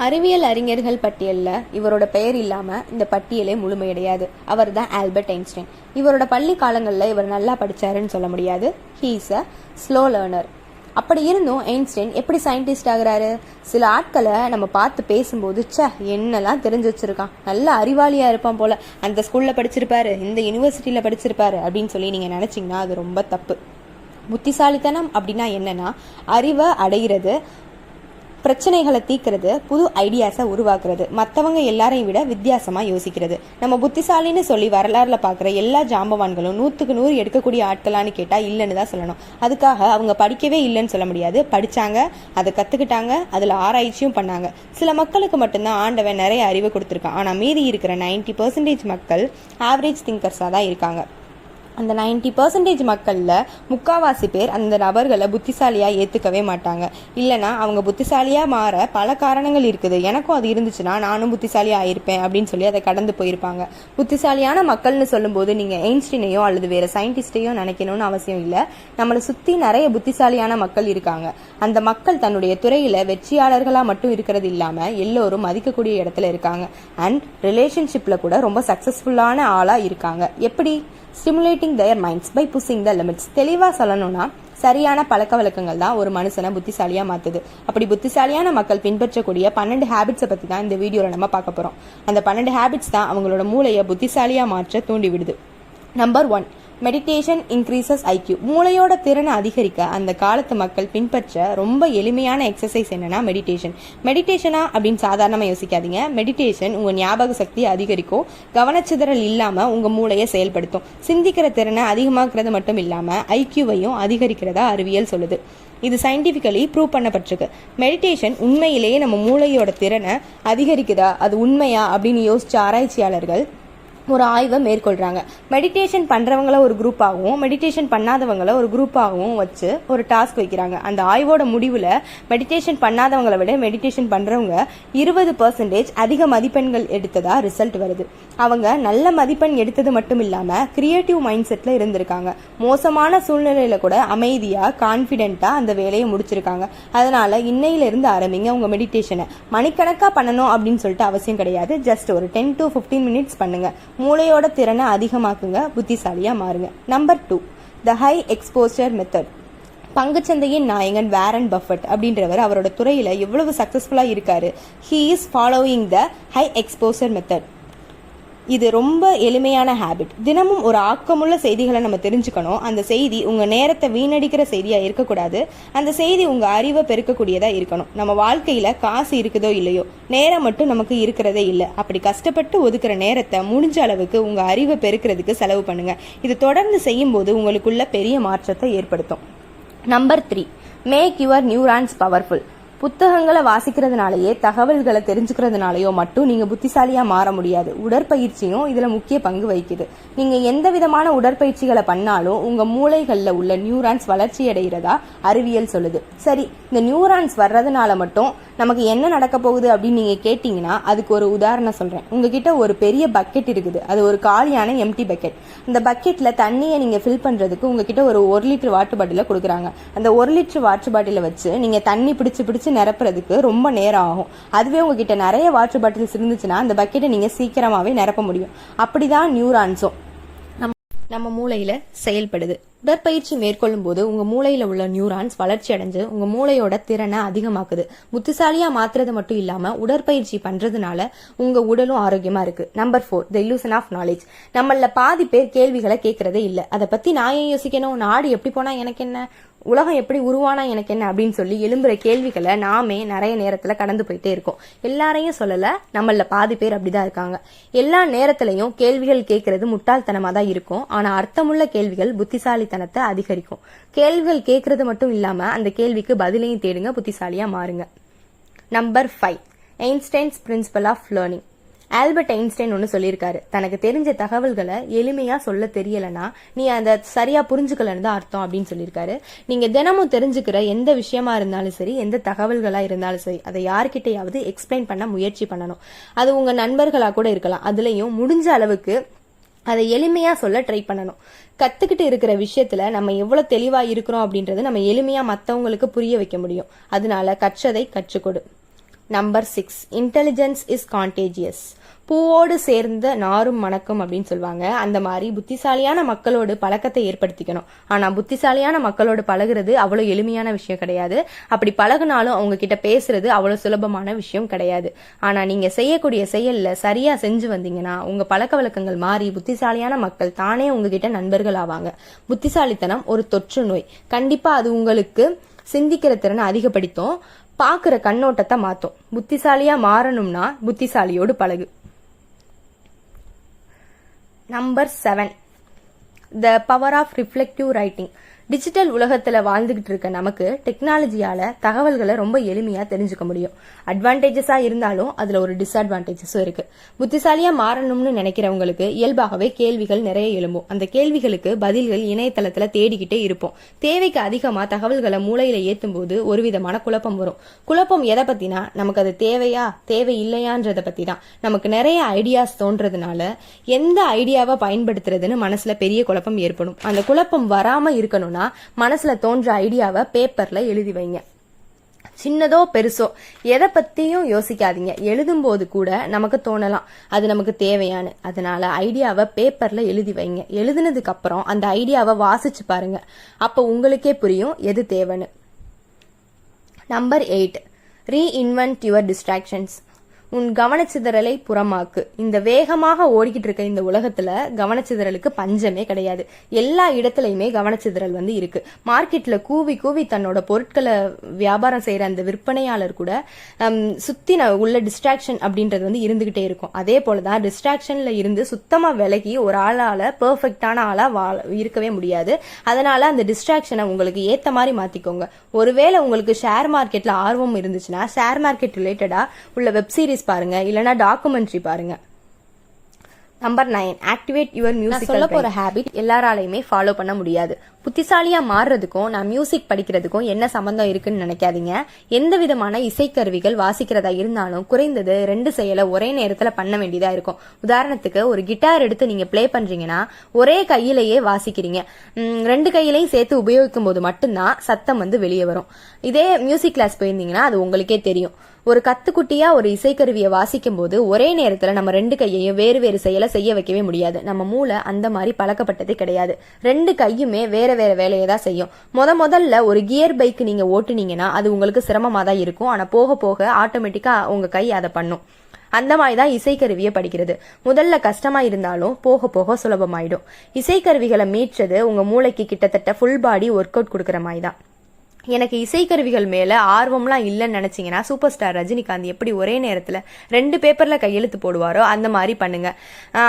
அறிவியல் அறிஞர்கள் பட்டியலில் இவரோட பெயர் இல்லாமல் இந்த பட்டியலே முழுமையடையாது. அவர் தான் ஆல்பர்ட் ஐன்ஸ்டைன். இவரோட பள்ளி காலங்களில் இவர் நல்லா படித்தாருன்னு சொல்ல முடியாது. He is a slow learner. அப்படி இருந்தும் ஐன்ஸ்டைன் எப்படி சயின்டிஸ்ட் ஆகுறாரு? சில ஆட்களை நம்ம பார்த்து பேசும்போது என்னெல்லாம் தெரிஞ்சு வச்சிருக்கான், நல்ல அறிவாளியா இருப்பான் போல, அந்த ஸ்கூல்ல படிச்சிருப்பாரு, இந்த யூனிவர்சிட்டியில படிச்சிருப்பாரு அப்படின்னு சொல்லி நீங்க நினைச்சீங்கன்னா அது ரொம்ப தப்பு. புத்திசாலித்தனம் அப்படின்னா என்னன்னா, அறிவை அடைகிறது, பிரச்சனைகளை தீர்க்கிறது, புது ஐடியாஸை உருவாக்குறது, மற்றவங்க எல்லாரையும் விட வித்தியாசமாக யோசிக்கிறது. நம்ம புத்திசாலின்னு சொல்லி வரலாறுல பார்க்குற எல்லா ஜாம்பவான்களும் 100க்கு 100 எடுக்கக்கூடிய ஆட்களான்னு கேட்டால் இல்லைன்னு தான் சொல்லணும். அதுக்காக அவங்க படிக்கவே இல்லைன்னு சொல்ல முடியாது. படித்தாங்க, அதை கற்றுக்கிட்டாங்க, அதில் ஆராய்ச்சியும் பண்ணாங்க. சில மக்களுக்கு மட்டும்தான் ஆண்டவன் நிறைய அறிவை கொடுத்துருக்கான். ஆனால் மீதி இருக்கிற 90% மக்கள் ஆவரேஜ் திங்கர்ஸாக தான் இருக்காங்க. அந்த 90% மக்களில் முக்காவாசி பேர் அந்த நபர்களை புத்திசாலியாக ஏற்றுக்கவே மாட்டாங்க. இல்லைனா அவங்க புத்திசாலியாக மாற பல காரணங்கள் இருக்குது, எனக்கும் அது இருந்துச்சுன்னா நானும் புத்திசாலியாக ஆயிருப்பேன் அப்படின்னு சொல்லி அதை கடந்து போயிருப்பாங்க. புத்திசாலியான மக்கள்னு சொல்லும்போது நீங்கள் ஐன்ஸ்டைனையோ அல்லது வேறு சயின்டிஸ்டையோ நினைக்கணும்னு அவசியம் இல்லை. நம்மளை சுற்றி நிறைய புத்திசாலியான மக்கள் இருக்காங்க. அந்த மக்கள் தன்னுடைய துறையில் வெற்றியாளர்களாக மட்டும் இருக்கிறது இல்லாமல் எல்லோரும் மதிக்கக்கூடிய இடத்துல இருக்காங்க. அண்ட் ரிலேஷன்ஷிப்பில் கூட ரொம்ப சக்ஸஸ்ஃபுல்லான ஆளாக இருக்காங்க. எப்படி? Stimulating their minds by pushing the limits. தெளிவாக சொல்லணும்னா, சரியான பழக்க வழக்கங்கள் தான் ஒரு மனுஷனை புத்திசாலியாக மாற்றுது. அப்படி புத்திசாலியான மக்கள் பின்பற்றக்கூடிய 12 ஹேபிட்ஸை பற்றி தான் இந்த வீடியோவில் நம்ம பார்க்க போகிறோம். அந்த 12 ஹேபிட்ஸ் தான் அவங்களோட மூளையை புத்திசாலியாக மாற்ற தூண்டி விடுது. Number 1, meditation increases IQ. மூளையோட திறனை அதிகரிக்க அந்த காலத்து மக்கள் பின்பற்ற ரொம்ப எளிமையான எக்ஸசைஸ் என்னன்னா மெடிடேஷன். மெடிடேஷனா அப்படின்னு சாதாரணமாக யோசிக்காதீங்க. மெடிடேஷன் உங்கள் ஞாபக சக்தியை அதிகரிக்கும், கவனச்சிதறல் இல்லாமல் உங்கள் மூளையை செயல்படுத்தும், சிந்திக்கிற திறனை அதிகமாக்குறது மட்டும் இல்லாமல் ஐக்யூவையும் அதிகரிக்கிறதா அறிவியல் சொல்லுது. இது சயின்டிஃபிக்கலி ப்ரூவ் பண்ணப்பட்டிருக்கு. மெடிடேஷன் உண்மையிலேயே நம்ம மூளையோட திறனை அதிகரிக்குதா, அது உண்மையா அப்படின்னு யோசிச்ச ஆராய்ச்சியாளர்கள் ஒரு ஆய்வை மேற்கொள்கிறாங்க. மெடிடேஷன் பண்ணுறவங்கள ஒரு குரூப்பாகவும் மெடிடேஷன் பண்ணாதவங்கள ஒரு குரூப்பாகவும் வச்சு ஒரு டாஸ்க் வைக்கிறாங்க. அந்த ஆய்வோட முடிவில் மெடிடேஷன் பண்ணாதவங்களை விட மெடிடேஷன் பண்ணுறவங்க 20% அதிக மதிப்பெண்கள் எடுத்ததா ரிசல்ட் வருது. அவங்க நல்ல மதிப்பெண் எடுத்தது மட்டும் இல்லாமல் கிரியேட்டிவ் மைண்ட் செட்டில் இருந்திருக்காங்க. மோசமான சூழ்நிலையில் கூட அமைதியாக கான்ஃபிடென்ட்டாக அந்த வேலையை முடிச்சிருக்காங்க. அதனால் இன்னையிலிருந்து ஆரம்பிங்க உங்கள் மெடிடேஷனை. மணிக்கணக்காக பண்ணணும் அப்படின்னு சொல்லிட்டு அவசியம் கிடையாது. ஜஸ்ட் ஒரு 10 to 15 minutes பண்ணுங்கள். மூளையோட திறனை அதிகமாக்குங்க, புத்திசாலியா மாறுங்க. Number 2, the high exposure method. பங்குச்சந்தையின் நாயகன் வாரன் பஃபட் அப்படின்றவர் அவரோட துறையில எவ்வளவு சக்சஸ்ஃபுல்லா இருக்காரு. He is following the high exposure method. இது ரொம்ப எளிமையான ஹேபிட். தினமும் ஒரு ஆக்கமுள்ள செய்திகளை நம்ம தெரிஞ்சுக்கணும். அந்த செய்தி உங்கள் நேரத்தை வீணடிக்கிற செய்தியாக இருக்கக்கூடாது. அந்த செய்தி உங்கள் அறிவை பெருக்கக்கூடியதாக இருக்கணும். நம்ம வாழ்க்கையில் காசு இருக்குதோ இல்லையோ, நேரம் மட்டும் நமக்கு இருக்கிறதே இல்லை. அப்படி கஷ்டப்பட்டு ஒதுக்குற நேரத்தை முடிஞ்ச அளவுக்கு உங்கள் அறிவை பெருக்கிறதுக்கு செலவு பண்ணுங்கள். இது தொடர்ந்து செய்யும்போது உங்களுக்குள்ள பெரிய மாற்றத்தை ஏற்படுத்தும். Number 3, make your neurons powerful. புத்தகங்களை வாசிக்கிறதுனாலயே, தகவல்களை தெரிஞ்சுக்கிறதுனாலயோ மட்டும் நீங்கள் புத்திசாலியாக மாற முடியாது. உடற்பயிற்சியும் இதில் முக்கிய பங்கு வகிக்குது. நீங்கள் எந்த விதமான உடற்பயிற்சிகளை பண்ணாலும் உங்கள் மூளைகளில் உள்ள நியூரான்ஸ் வளர்ச்சி அடைகிறதா அறிவியல் சொல்லுது. சரி, இந்த நியூரான்ஸ் வர்றதுனால மட்டும் நமக்கு என்ன நடக்க போகுது அப்படின்னு நீங்கள் கேட்டிங்கன்னா அதுக்கு ஒரு உதாரணம் சொல்கிறேன். உங்ககிட்ட ஒரு பெரிய பக்கெட் இருக்குது. அது ஒரு காலியான எம்டி பக்கெட். அந்த பக்கெட்டில் தண்ணியை நீங்கள் ஃபில் பண்ணுறதுக்கு உங்ககிட்ட ஒரு 1 லிட்டர் வாட்டர் பாட்டிலை கொடுக்குறாங்க. அந்த 1 லிட்டர் வாட்டர் பாட்டிலை வச்சு நீங்கள் தண்ணி பிடிச்சு நிரப்புறதுக்கு ரொம்ப நேரம் ஆகும். அதுவே உங்ககிட்ட நிறைய வாட்டர் பாட்டில்ஸ் இருந்துச்சுன்னா அந்த பக்கெட்டை நீங்கள் சீக்கிரமாகவே நிரப்ப முடியும். அப்படிதான் நியூரான்ஸும் நம்ம மூளையில செயல்படுது. உடற்பயிற்சி மேற்கொள்ளும் போது உங்க மூளையில உள்ள நியூரான்ஸ் வளர்ச்சி அடைஞ்சு உங்க மூளையோட திறனை அதிகமாக்குது. புத்திசாலியா மாத்துறது மட்டும் இல்லாம உடற்பயிற்சி பண்றதுனால உங்க உடலும் ஆரோக்கியமா இருக்கு. Number 4, the illusion of knowledge. நம்மள பாதி பேர் கேள்விகளை கேட்கறதே இல்லை. அதை பத்தி நான் ஏன் யோசிக்கணும், நாடு எப்படி போனா எனக்கு என்ன, உலகம் எப்படி உருவானா எனக்கு என்ன அப்படின்னு சொல்லி எழும்புற கேள்விகளை நாமே நிறைய நேரத்துல கடந்து போயிட்டே இருக்கோம். எல்லாரையும் சொல்லல, நம்மள பாதி பேர் அப்படிதான் இருக்காங்க. எல்லா நேரத்திலையும் கேள்விகள் கேட்கறது முட்டாள்தனமா தான் இருக்கும். ஆனா அர்த்தமுள்ள கேள்விகள் புத்திசாலித்தனத்தை அதிகரிக்கும். கேள்விகள் கேட்கறது மட்டும் இல்லாம அந்த கேள்விக்கு பதிலையும் தேடுங்க, புத்திசாலியா மாறுங்க. Number 5, Einstein's principle of learning. Albert Einstein ஒன்று சொல்லியிருக்காரு, தனக்கு தெரிஞ்ச தகவல்களை எளிமையா சொல்ல தெரியலனா நீ அதை சரியா புரிஞ்சுக்கலன்னு தான் அர்த்தம் அப்படின்னு சொல்லியிருக்காரு. நீங்க தினமும் தெரிஞ்சுக்கிற எந்த விஷயமா இருந்தாலும் சரி, எந்த தகவல்களா இருந்தாலும் சரி, அதை யார்கிட்டையாவது எக்ஸ்பிளைன் பண்ண முயற்சி பண்ணணும். அது உங்க நண்பர்களா கூட இருக்கலாம். அதுலயும் முடிஞ்ச அளவுக்கு அதை எளிமையா சொல்ல ட்ரை பண்ணணும். கத்துக்கிட்டு இருக்கிற விஷயத்துல நம்ம எவ்வளவு தெளிவா இருக்கிறோம் அப்படின்றது நம்ம எளிமையா மத்தவங்களுக்கு புரிய வைக்க முடியும். அதனால கற்றதை கற்றுக்கொடு. Number 6, intelligence is contagious. பூவோடு சேர்ந்த நாரும் மணக்கும் அப்படின்னு சொல்லுவாங்க. அந்த மாதிரி புத்திசாலியான மக்களோடு பழக்கத்தை ஏற்படுத்திக்கணும். ஆனா புத்திசாலியான மக்களோடு பழகுறது அவ்வளவு எளிமையான விஷயம் கிடையாது. அப்படி பழகுனாலும் அவங்க கிட்ட பேசுறது அவ்வளவு சுலபமான விஷயம் கிடையாது. ஆனா நீங்க செய்யக்கூடிய செயல்ல சரியா செஞ்சு வந்தீங்கன்னா உங்க பழக்க வழக்கங்கள் மாறி புத்திசாலியான மக்கள் தானே உங்ககிட்ட நண்பர்கள் ஆவாங்க. புத்திசாலித்தனம் ஒரு தொற்று நோய். கண்டிப்பா அது உங்களுக்கு சிந்திக்கிற திறனை அதிகப்படுத்தும், பாக்குற கண்ணோட்டத்தை மாத்தும். புத்திசாலியா மாறணும்னா புத்திசாலியோடு பழகு. Number 7, the power of reflective writing. Digital உலகத்துல வாழ்ந்துகிட்டு இருக்க நமக்கு டெக்னாலஜியால தகவல்களை ரொம்ப எளிமையா தெரிஞ்சுக்க முடியும். அட்வான்டேஜஸா இருந்தாலும் அதுல ஒரு டிஸ்அட்வான்டேஜஸும் இருக்கு. புத்திசாலியா மாறணும்னு நினைக்கிறவங்களுக்கு இயல்பாகவே கேள்விகள் நிறைய எழும்பும். அந்த கேள்விகளுக்கு பதில்கள் இணையதளத்துல தேடிக்கிட்டே இருப்போம். தேவைக்கு அதிகமா தகவல்களை மூளையில ஏத்தும் போது ஒரு விதமான குழப்பம் வரும். குழப்பம் எதை பத்தினா நமக்கு அது தேவையா தேவை இல்லையான்றத பத்தி தான். நமக்கு நிறைய ஐடியாஸ் தோன்றதுனால எந்த ஐடியாவை பயன்படுத்துறதுன்னு மனசுல பெரிய குழப்பம் ஏற்படும். அந்த குழப்பம் வராம இருக்கணும்னா மனசுல தோன்ற ஐடியாவை பேப்பர்ல எழுதி வைங்க. சின்னதோ பெருசோ எதை பத்தியும் யோசிக்காதீங்க. எழுதும் போது கூட நமக்கு தோணலாம் அது நமக்கு தேவையானு. அதனால ஐடியாவை பேப்பர்ல எழுதி வைங்க. எழுதுனதுக்கு அப்புறம் அந்த ஐடியாவை வாசிச்சு பாருங்க. அப்ப உங்களுக்கே புரியும் எது தேவைன்னு. Number 8, reinvent your distractions. உன் கவனச்சிதறலை புறமாக்கு. இந்த வேகமாக ஓடிக்கிட்டு இருக்க இந்த உலகத்துல கவனச்சிதறலுக்கு பஞ்சமே கிடையாது. எல்லா இடத்துலயுமே கவனச்சிதறல் இருக்கு. மார்க்கெட்ல கூவி கூவி தன்னோட பொருட்களை வியாபாரம் செய்யற அந்த விற்பனையாளர் கூட சுத்தி உள்ள டிஸ்ட்ராக்ஷன் அப்படின்றது இருந்துகிட்டே இருக்கும். அதே போலதான் டிஸ்ட்ராக்ஷன்ல இருந்து சுத்தமா விலகி ஒரு ஆளால பெர்ஃபெக்டான ஆளா இருக்கவே முடியாது. அதனால அந்த டிஸ்ட்ராக்ஷனை உங்களுக்கு ஏத்த மாதிரி மாத்திக்கோங்க. ஒருவேளை உங்களுக்கு ஷேர் மார்க்கெட்ல ஆர்வம் இருந்துச்சுன்னா ஷேர் மார்க்கெட் ரிலேட்டடா உள்ள வெப்சீரிஸ் பாருங்க, இல்லனா டாக்குமெண்ட்ரி பாருங்க. Number 9, activate your music. சொல்ல போற ஹேபிட் எல்லாராலையுமே ஃபாலோ பண்ண முடியாது. புத்திசாலியா மாறுறதுக்கும் நான் மியூசிக் படிக்கிறதுக்கும் என்ன சம்பந்தம் இருக்குன்னு நினைக்காதீங்க. எந்த விதமான இசைக்கருவிகள் வாசிக்கிறதா இருந்தாலும் குறைந்தது 2 செயலை ஒரே நேரத்துல பண்ண வேண்டியதா இருக்கும். உதாரணத்துக்கு ஒரு கிட்டார் எடுத்து நீங்க பிளே பண்றீங்கன்னா ஒரே கையிலேயே வாசிக்கிறீங்க. 2 கையிலையும் சேர்த்து உபயோகிக்கும் போது மட்டும்தான் சத்தம் வெளியே வரும். இதே மியூசிக் கிளாஸ் போயிருந்தீங்கன்னா அது உங்களுக்கே தெரியும். ஒரு கத்துக்குட்டியா ஒரு இசைக்கருவியை வாசிக்கும் போது ஒரே நேரத்துல நம்ம 2 கையையும் வேறு வேறு செயலை செய்ய வைக்கவே முடியாது. நம்ம மூளை அந்த மாதிரி பழக்கப்பட்டதே கிடையாது. 2 கையுமே வேற வேற வேலையை தான் செய்யும். முதல்ல ஒரு கியர் பைக் நீங்க ஓட்டுனீங்கன்னா அது உங்களுக்கு சிரமமா தான் இருக்கும். ஆனா போக போக ஆட்டோமேட்டிக்கா உங்க கை அதை பண்ணும். அந்த மாதிரிதான் இசைக்கருவியை படிக்கிறது. முதல்ல கஷ்டமா இருந்தாலும் போக போக சுலபமாயிடும். இசைக்கருவிகளை மீட்றது உங்க மூளைக்கு கிட்டத்தட்ட ஃபுல் பாடி ஒர்க் அவுட் கொடுக்கற மாதிரி தான். எனக்கு இசைக்கருவிகள் மேல ஆர்வம்லாம் இல்லைன்னு நினைச்சீங்கன்னா சூப்பர் ஸ்டார் ரஜினிகாந்த் எப்படி ஒரே நேரத்துல 2 பேப்பர்ல கையெழுத்து போடுவாரோ அந்த மாதிரி பண்ணுங்க.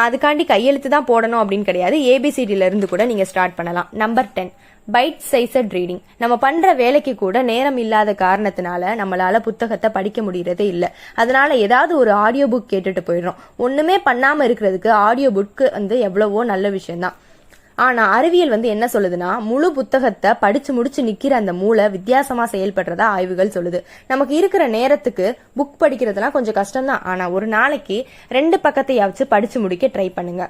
அதுக்காண்டி கையெழுத்து தான் போடணும் அப்படின்னு கிடையாது. ABCDல இருந்து கூட நீங்க ஸ்டார்ட் பண்ணலாம். Number 10, bite sized reading. நம்ம பண்ற வேலைக்கு கூட நேரம் இல்லாத காரணத்தினால நம்மளால புத்தகத்தை படிக்க முடியறதே இல்ல. அதனால ஏதாவது ஒரு ஆடியோ புக் கேட்டுட்டு போயிடுறோம். ஒண்ணுமே பண்ணாம இருக்கிறதுக்கு ஆடியோ புக் எவ்வளவோ நல்ல விஷயம் தான். ஆனா அறிவியல் என்ன சொல்லுதுன்னா முழு புத்தகத்தை படிச்சு முடிச்சு நிக்கிற அந்த மூளை வித்தியாசமா செயல்படுறதா ஆய்வுகள் சொல்லுது. நமக்கு இருக்கிற நேரத்துக்கு புக் படிக்கிறதுலாம் கொஞ்சம் கஷ்டம் தான். ஆனா ஒரு நாளைக்கு 2 பக்கத்தையாச்சும் படிச்சு முடிக்க ட்ரை பண்ணுங்க.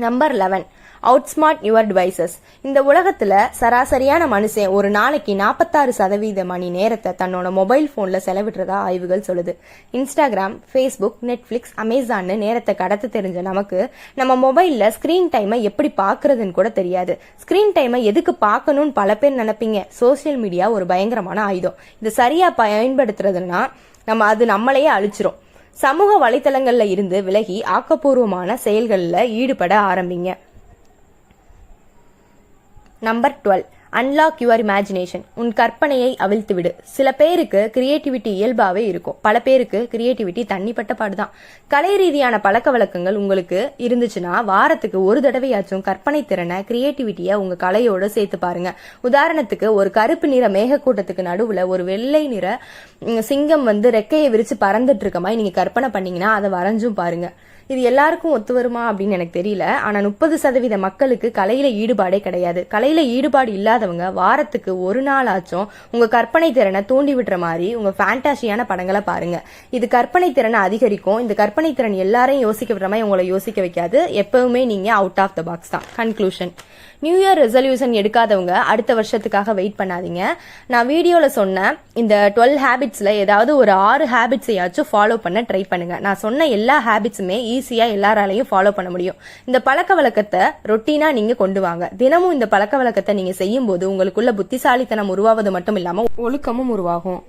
Number 11, out smart your devices. இந்த உலகத்துல சராசரியான மனுஷன் ஒரு நாளைக்கு 46% மணி நேரத்தை தன்னோட மொபைல் போன்ல செலவிடுறதா ஆய்வுகள் சொல்லுது. இன்ஸ்டாகிராம், ஃபேஸ்புக், நெட்ஃபிளிக்ஸ், அமேசான் நேரத்தை கடத்த தெரிஞ்ச நமக்கு நம்ம மொபைல்ல ஸ்கிரீன் டைமை எப்படி பாக்குறதுன்னு கூட தெரியாது. ஸ்கிரீன் டைமை எதுக்கு பார்க்கணும்னு பல பேர் நினைப்பீங்க. சோசியல் மீடியா ஒரு பயங்கரமான ஆயுதம். இது சரியா பயன்படுத்துறதுன்னா அது நம்மளையே அழிச்சிரும். சமூக வலைத்தளங்கள்ல இருந்து விலகி ஆக்கப்பூர்வமான செயல்கள்ல ஈடுபட ஆரம்பிங்க. Number 12, unlock your imagination. உன் கற்பனையை அவிழ்த்து விடு. சில பேருக்கு கிரியேட்டிவிட்டி இயல்பாவே இருக்கும். பல பேருக்கு கிரியேட்டிவிட்டி தண்ணிப்பட்ட பாடுதான். கலை ரீதியான பழக்க வழக்கங்கள் உங்களுக்கு இருந்துச்சுன்னா வாரத்துக்கு ஒரு தடவையாச்சும் கற்பனை திறனை கிரியேட்டிவிட்டிய உங்க கலையோட சேர்த்து பாருங்க. உதாரணத்துக்கு ஒரு கருப்பு நிற மேகக்கூட்டத்துக்கு நடுவுல ஒரு வெள்ளை நிற சிங்கம் ரெக்கையை விரிச்சு பறந்துட்டு இருக்க மாதிரி நீங்க கற்பனை பண்ணீங்கன்னா அதை வரைஞ்சும் பாருங்க. இது எல்லாருக்கும் ஒத்து வருமா அப்படின்னு எனக்கு தெரியல. ஆனா 30% மக்களுக்கு கலையில ஈடுபாடே கிடையாது. கலையில ஈடுபாடு இல்லாதவங்க வாரத்துக்கு ஒரு நாளாச்சும் உங்க கற்பனை திறனை தூண்டி விடுற மாதிரி உங்க ஃபேண்டாசியான படங்களை பாருங்க. இது கற்பனை திறனை அதிகரிக்கும். இந்த கற்பனை திறன் எல்லாரையும் யோசிக்க விடுற மாதிரி உங்களை யோசிக்க வைக்காது. எப்பவுமே நீங்க அவுட் ஆஃப் த பாக்ஸ் தான். கன்க்ளூஷன், நியூ இயர் ரெசல்யூஷன் எடுக்காதவங்க அடுத்த வருஷத்துக்காக வெயிட் பண்ணாதீங்க. நான் வீடியோவில் சொன்ன இந்த 12 ஹேபிட்ஸில் ஏதாவது ஒரு 6 ஹேபிட்ஸையாச்சும் ஃபாலோ பண்ண ட்ரை பண்ணுங்க. நான் சொன்ன எல்லா ஹேபிட்ஸுமே ஈஸியாக எல்லாராலையும் ஃபாலோ பண்ண முடியும். இந்த பழக்க வழக்கத்தை ரொட்டீனாக நீங்கள் கொண்டு வாங்க. தினமும் இந்த பழக்க வழக்கத்தை நீங்கள் செய்யும் போது உங்களுக்குள்ள புத்திசாலித்தனம் உருவாவது மட்டும் இல்லாமல் ஒழுக்கமும் உருவாகும்.